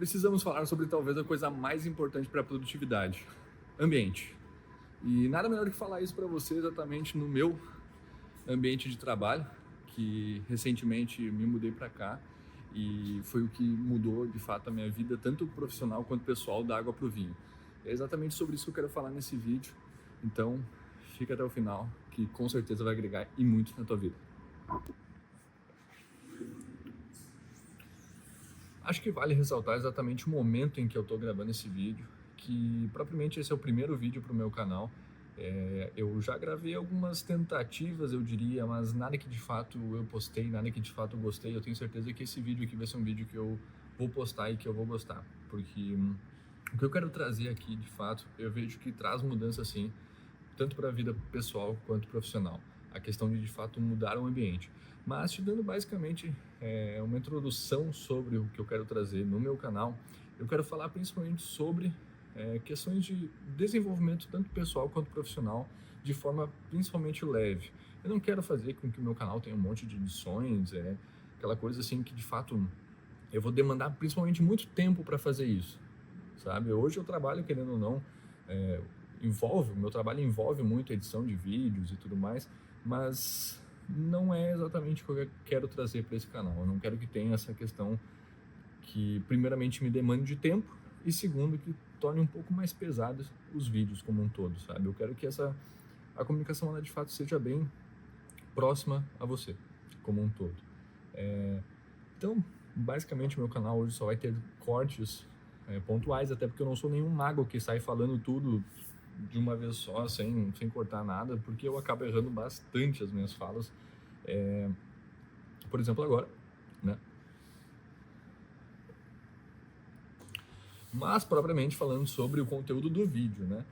precisamos falar sobre talvez a coisa mais importante para a produtividade: ambiente. E nada melhor que falar isso para você exatamente no meu ambiente de trabalho, que recentemente me mudei para cá e foi o que mudou de fato a minha vida, tanto profissional quanto pessoal, da água para o vinho. É exatamente sobre isso que eu quero falar nesse vídeo, então fica até o final, que com certeza vai agregar e muito na tua vida. Acho que vale ressaltar exatamente o momento em que eu estou gravando esse vídeo, que propriamente esse é o primeiro vídeo para o meu canal. Eu já gravei algumas tentativas, eu diria, mas nada que de fato eu postei, nada que de fato eu gostei. Eu tenho certeza que esse vídeo aqui vai ser um vídeo que eu vou postar e que eu vou gostar, porque o que eu quero trazer aqui, de fato, eu vejo que traz mudança sim, tanto para a vida pessoal quanto profissional. A questão de fato mudar o ambiente. Mas te dando basicamente uma introdução sobre o que eu quero trazer no meu canal, eu quero falar principalmente sobre questões de desenvolvimento tanto pessoal quanto profissional, de forma principalmente leve. Eu não quero fazer com que o meu canal tenha um monte de edições, aquela coisa assim que de fato eu vou demandar principalmente muito tempo para fazer isso, sabe? Hoje eu trabalho, querendo ou não, o meu trabalho envolve muito edição de vídeos e tudo mais, mas não é exatamente o que eu quero trazer para esse canal. Eu não quero que tenha essa questão que primeiramente me demande de tempo e segundo que torne um pouco mais pesados os vídeos como um todo, sabe? Eu quero que a comunicação ela de fato seja bem próxima a você como um todo. Então, basicamente meu canal hoje só vai ter cortes pontuais, até porque eu não sou nenhum mago que sai falando tudo de uma vez só, sem cortar nada, porque eu acabo errando bastante as minhas falas. Por exemplo, agora, né? Mas, propriamente falando sobre o conteúdo do vídeo, né?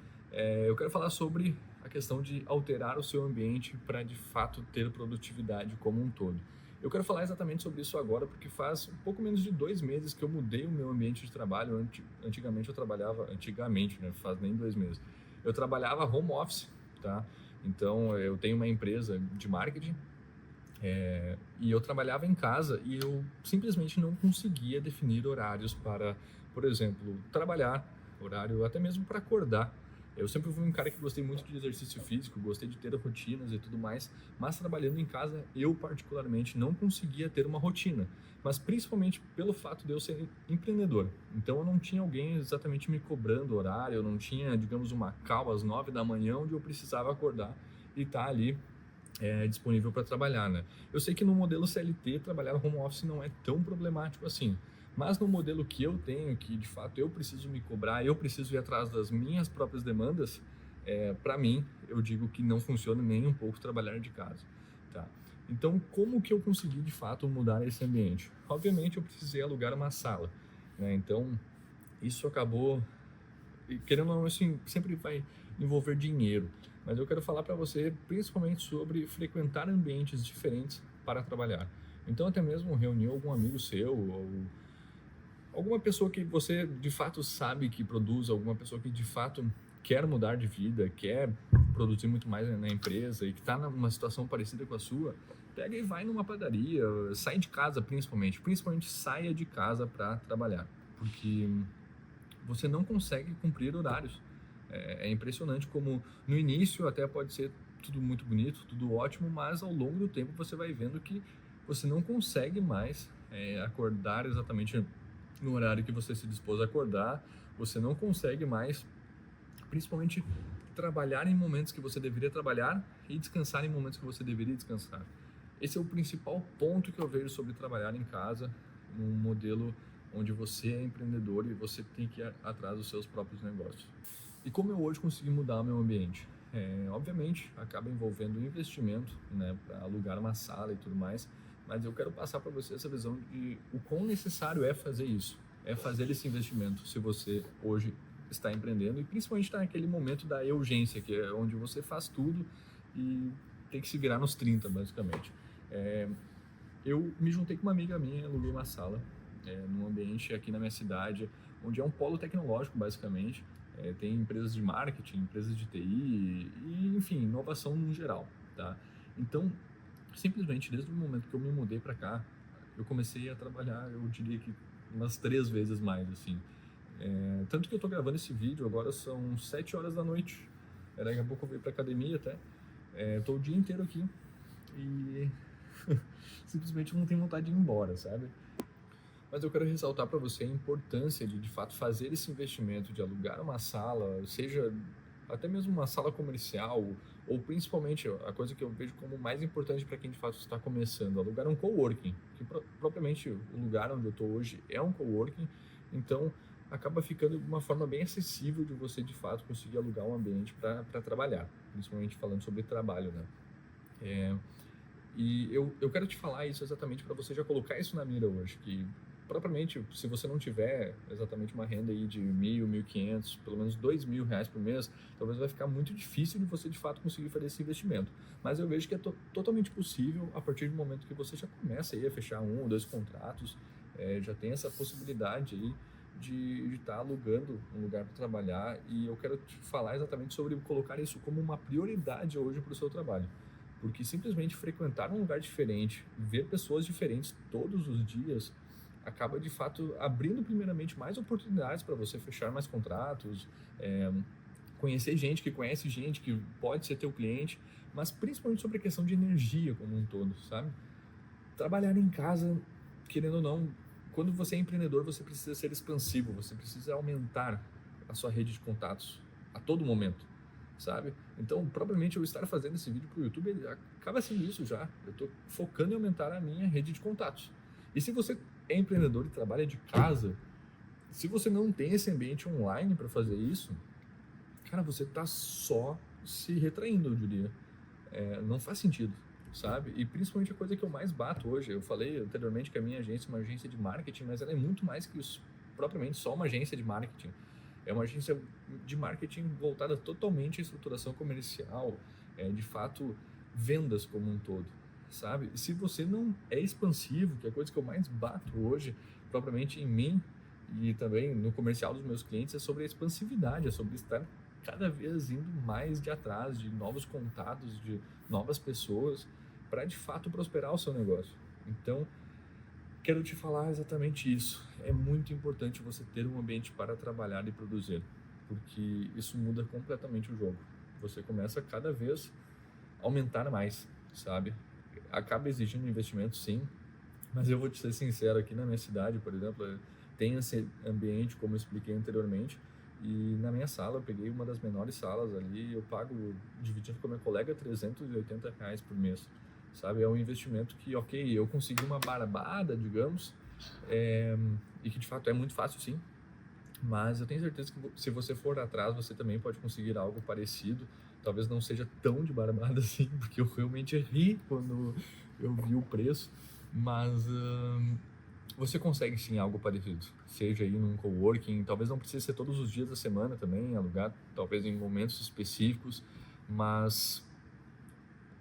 Eu quero falar sobre a questão de alterar o seu ambiente para, de fato, ter produtividade como um todo. Eu quero falar exatamente sobre isso agora, porque faz um pouco menos de 2 meses que eu mudei o meu ambiente de trabalho. Antigamente eu trabalhava, né? Faz nem 2 meses. Eu trabalhava home office, tá? Então, eu tenho uma empresa de marketing, e eu trabalhava em casa e eu simplesmente não conseguia definir horários para, por exemplo, trabalhar, horário até mesmo para acordar. Eu sempre fui um cara que gostei muito de exercício físico, gostei de ter rotinas e tudo mais, mas trabalhando em casa eu particularmente não conseguia ter uma rotina, mas principalmente pelo fato de eu ser empreendedor. Então eu não tinha alguém exatamente me cobrando horário, eu não tinha, digamos, uma call às 9 da manhã onde eu precisava acordar e estar ali disponível para trabalhar, né? Eu sei que no modelo CLT trabalhar no home office não é tão problemático assim, mas no modelo que eu tenho, que de fato eu preciso me cobrar, eu preciso ir atrás das minhas próprias demandas, para mim, eu digo que não funciona nem um pouco trabalhar de casa, tá? Então, como que eu consegui de fato mudar esse ambiente? Obviamente, eu precisei alugar uma sala, né? Então, isso acabou, querendo ou não, assim, sempre vai envolver dinheiro, mas eu quero falar para você principalmente sobre frequentar ambientes diferentes para trabalhar. Então, até mesmo reunir algum amigo seu ou alguma pessoa que você de fato sabe que produz, alguma pessoa que de fato quer mudar de vida, quer produzir muito mais na empresa e que está numa situação parecida com a sua, pega e vai numa padaria, sai de casa principalmente saia de casa para trabalhar, porque você não consegue cumprir horários. É impressionante como no início até pode ser tudo muito bonito, tudo ótimo, mas ao longo do tempo você vai vendo que você não consegue mais acordar exatamente no horário que você se dispôs a acordar, você não consegue mais, principalmente, trabalhar em momentos que você deveria trabalhar e descansar em momentos que você deveria descansar. Esse é o principal ponto que eu vejo sobre trabalhar em casa, num modelo onde você é empreendedor e você tem que ir atrás dos seus próprios negócios. E como eu hoje consegui mudar o meu ambiente? Obviamente, acaba envolvendo investimento, né, para alugar uma sala e tudo mais, mas eu quero passar para você essa visão de o quão necessário é fazer isso, é fazer esse investimento se você hoje está empreendendo e principalmente está naquele momento da urgência, que é onde você faz tudo e tem que se virar nos 30, basicamente. Eu me juntei com uma amiga minha, aluguei uma sala num ambiente aqui na minha cidade, onde é um polo tecnológico, basicamente. Tem empresas de marketing, empresas de TI e, enfim, inovação no geral, tá? Então, simplesmente, desde o momento que eu me mudei para cá, eu comecei a trabalhar, eu diria que umas 3 vezes mais, assim. Tanto que eu tô gravando esse vídeo, agora são 7 horas da noite. Daqui a pouco eu vou pra academia até. Tô o dia inteiro aqui e simplesmente não tenho vontade de ir embora, sabe? Mas eu quero ressaltar para você a importância de fato, fazer esse investimento, de alugar uma sala, seja até mesmo uma sala comercial, ou principalmente a coisa que eu vejo como mais importante para quem de fato está começando, alugar um coworking, que propriamente o lugar onde eu estou hoje é um coworking, então acaba ficando de uma forma bem acessível de você de fato conseguir alugar um ambiente para trabalhar, principalmente falando sobre trabalho, né? E eu quero te falar isso exatamente para você já colocar isso na mira hoje, que propriamente, se você não tiver exatamente uma renda aí de 1.000, 1.500, pelo menos R$ 2.000 por mês, talvez vai ficar muito difícil de você de fato conseguir fazer esse investimento. Mas eu vejo que é totalmente possível a partir do momento que você já começa aí a fechar 1 ou 2 contratos, já tem essa possibilidade aí de estar alugando um lugar para trabalhar, e eu quero te falar exatamente sobre colocar isso como uma prioridade hoje para o seu trabalho. Porque simplesmente frequentar um lugar diferente, ver pessoas diferentes todos os dias, acaba de fato abrindo primeiramente mais oportunidades para você fechar mais contratos, conhecer gente que conhece gente que pode ser teu cliente, mas principalmente sobre a questão de energia como um todo, sabe? Trabalhar em casa, querendo ou não, quando você é empreendedor, você precisa ser expansivo, você precisa aumentar a sua rede de contatos a todo momento, sabe? Então, propriamente eu estar fazendo esse vídeo para o YouTube, ele acaba sendo isso já. Eu estou focando em aumentar a minha rede de contatos. E se você é empreendedor e trabalha de casa, se você não tem esse ambiente online para fazer isso, cara, você está só se retraindo, eu diria. Não faz sentido, sabe? E principalmente a coisa que eu mais bato hoje, eu falei anteriormente que a minha agência é uma agência de marketing, mas ela é muito mais que isso, propriamente só uma agência de marketing. É uma agência de marketing voltada totalmente à estruturação comercial, de fato, vendas como um todo, sabe? E se você não é expansivo, que é a coisa que eu mais bato hoje, propriamente em mim e também no comercial dos meus clientes, é sobre a expansividade, é sobre estar cada vez indo mais de atrás de novos contatos, de novas pessoas, para de fato prosperar o seu negócio. Então, quero te falar exatamente isso. É muito importante você ter um ambiente para trabalhar e produzir, porque isso muda completamente o jogo. Você começa cada vez a aumentar mais, sabe? Acaba exigindo investimento, sim, mas eu vou te ser sincero, aqui na minha cidade, por exemplo, tem esse ambiente, como eu expliquei anteriormente, e na minha sala, eu peguei uma das menores salas ali, eu pago, dividindo com a minha colega, R$ 380 por mês, sabe? É um investimento que, ok, eu consegui uma barbada, digamos, e que de fato é muito fácil, sim, mas eu tenho certeza que se você for atrás, você também pode conseguir algo parecido. Talvez não seja tão de barbada assim, porque eu realmente ri quando eu vi o preço, mas você consegue sim algo parecido, seja aí num coworking, talvez não precise ser todos os dias da semana também, alugar, talvez em momentos específicos, mas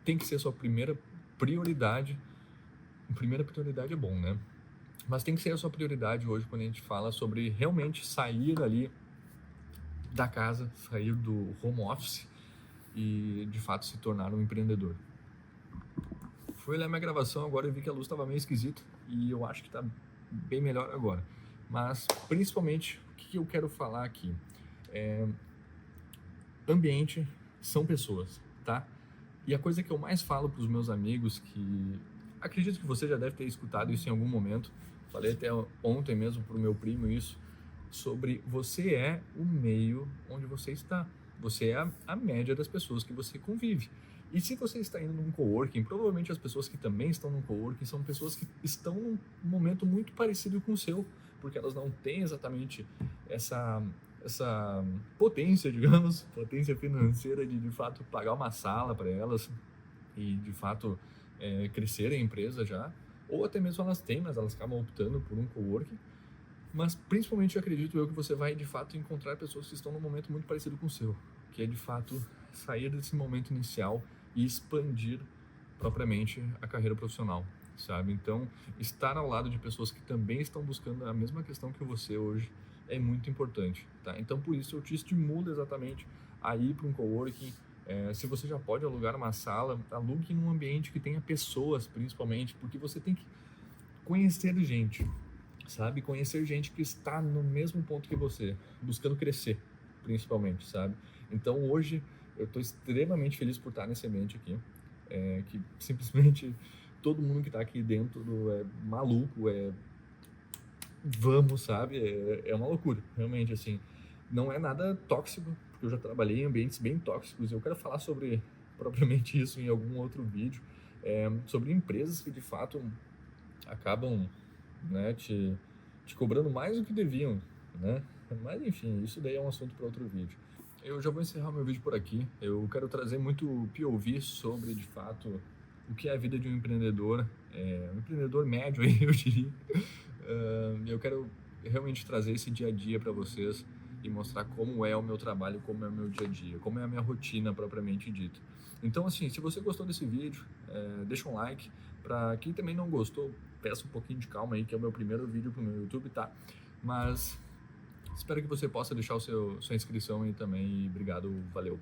tem que ser a sua primeira prioridade. Primeira prioridade é bom, né? Mas tem que ser a sua prioridade hoje quando a gente fala sobre realmente sair ali da casa, sair do home office e de fato se tornar um empreendedor. Fui olhar minha gravação agora e vi que a luz estava meio esquisita e eu acho que está bem melhor agora. Mas principalmente o que eu quero falar aqui ambiente são pessoas, tá? E a coisa que eu mais falo para os meus amigos, que acredito que você já deve ter escutado isso em algum momento, falei até ontem mesmo para o meu primo isso, sobre você é o meio onde você está. Você é a média das pessoas que você convive. E se você está indo num coworking, provavelmente as pessoas que também estão num coworking são pessoas que estão num momento muito parecido com o seu, porque elas não têm exatamente essa potência, digamos, potência financeira de fato pagar uma sala para elas e de fato crescer a empresa já, ou até mesmo elas têm, mas elas acabam optando por um coworking. Mas principalmente eu acredito eu que você vai de fato encontrar pessoas que estão num momento muito parecido com o seu, que é de fato sair desse momento inicial e expandir propriamente a carreira profissional, sabe? Então, estar ao lado de pessoas que também estão buscando a mesma questão que você hoje é muito importante, tá? Então, por isso eu te estimulo exatamente a ir para um coworking. Se você já pode alugar uma sala, alugue em um ambiente que tenha pessoas, principalmente, porque você tem que conhecer gente, sabe? Conhecer gente que está no mesmo ponto que você, buscando crescer, principalmente, sabe? Então hoje eu estou extremamente feliz por estar nesse ambiente aqui, que simplesmente todo mundo que está aqui dentro é maluco, vamos, sabe? É uma loucura, realmente, assim. Não é nada tóxico, porque eu já trabalhei em ambientes bem tóxicos. Eu quero falar sobre propriamente isso em algum outro vídeo, sobre empresas que de fato acabam, né, te cobrando mais do que deviam, né? Mas enfim, isso daí é um assunto para outro vídeo. Eu já vou encerrar meu vídeo por aqui. Eu quero trazer muito POV sobre, de fato, o que é a vida de um empreendedor médio aí, eu diria. Eu quero realmente trazer esse dia a dia para vocês e mostrar como é o meu trabalho, como é o meu dia a dia, como é a minha rotina propriamente dita. Então, assim, se você gostou desse vídeo, deixa um like. Para quem também não gostou, peça um pouquinho de calma aí, que é o meu primeiro vídeo pro meu YouTube, tá? Mas espero que você possa deixar sua inscrição aí também. E obrigado, valeu!